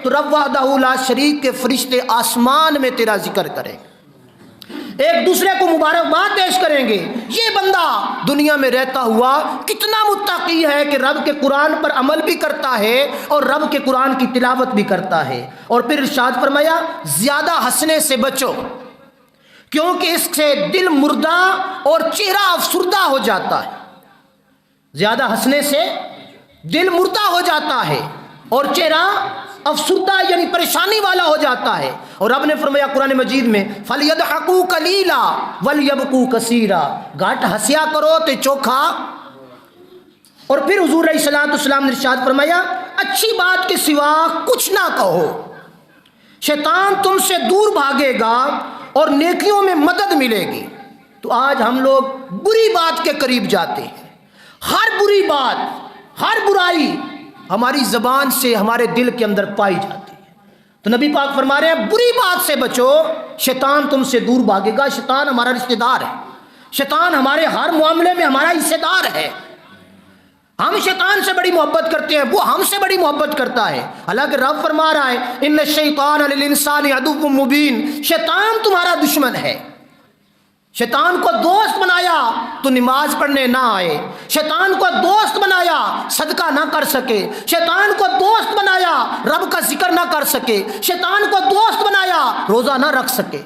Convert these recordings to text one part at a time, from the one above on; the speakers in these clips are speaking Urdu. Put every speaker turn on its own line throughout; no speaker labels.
تو رب وحدہ لا شریک کے فرشتے آسمان میں تیرا ذکر کریں گے، ایک دوسرے کو مبارکباد پیش کریں گے، یہ بندہ دنیا میں رہتا ہوا کتنا متقی ہے کہ رب کے قرآن پر عمل بھی کرتا ہے اور رب کے قرآن کی تلاوت بھی کرتا ہے۔ اور پھر ارشاد فرمایا زیادہ ہنسنے سے بچو، کیونکہ اس سے دل مردہ اور چہرہ افسردہ ہو جاتا ہے۔ زیادہ ہنسنے سے دل مردہ ہو جاتا ہے اور چہرہ افسردہ یعنی پریشانی والا ہو جاتا ہے۔ اور رب نے فرمایا قرآن مجید میں فَلْيَضْحَكُوا قَلِيلًا وَلْيَبْكُوا كَثِيرًا، گھٹ ہنسیا کرو تے چوکھا۔ اور پھر حضور علیہ الصلوۃ والسلام نے ارشاد فرمایا اچھی بات کے سوا کچھ نہ کہو، شیطان تم سے دور بھاگے گا اور نیکیوں میں مدد ملے گی۔ تو آج ہم لوگ بری بات کے قریب جاتے ہیں، ہر بری بات، ہر برائی ہماری زبان سے ہمارے دل کے اندر پائی جاتی ہے۔ تو نبی پاک فرما رہے ہیں بری بات سے بچو، شیطان تم سے دور بھاگے گا۔ شیطان ہمارا رشتہ دار ہے، شیطان ہمارے ہر معاملے میں ہمارا حصہ دار ہے۔ ہم شیطان سے بڑی محبت کرتے ہیں، وہ ہم سے بڑی محبت کرتا ہے۔ حالانکہ رب فرما رہا ہے ان الشیطان للانسان عدو مبین، شیطان تمہارا دشمن ہے۔ شیطان کو دوست بنایا تو نماز پڑھنے نہ آئے، شیطان کو دوست بنایا صدقہ نہ کر سکے، شیطان کو دوست بنایا رب کا ذکر نہ کر سکے، شیطان کو دوست بنایا روزہ نہ رکھ سکے۔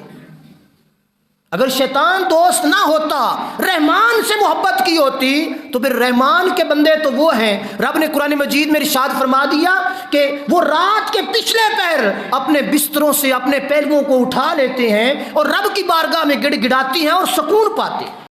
اگر شیطان دوست نہ ہوتا، رحمان سے محبت کی ہوتی تو پھر رحمان کے بندے تو وہ ہیں۔ رب نے قرآن مجید میں ارشاد فرما دیا کہ وہ رات کے پچھلے پہر اپنے بستروں سے اپنے پہلوؤں کو اٹھا لیتے ہیں اور رب کی بارگاہ میں گڑ گڑاتی ہیں اور سکون پاتے ہیں۔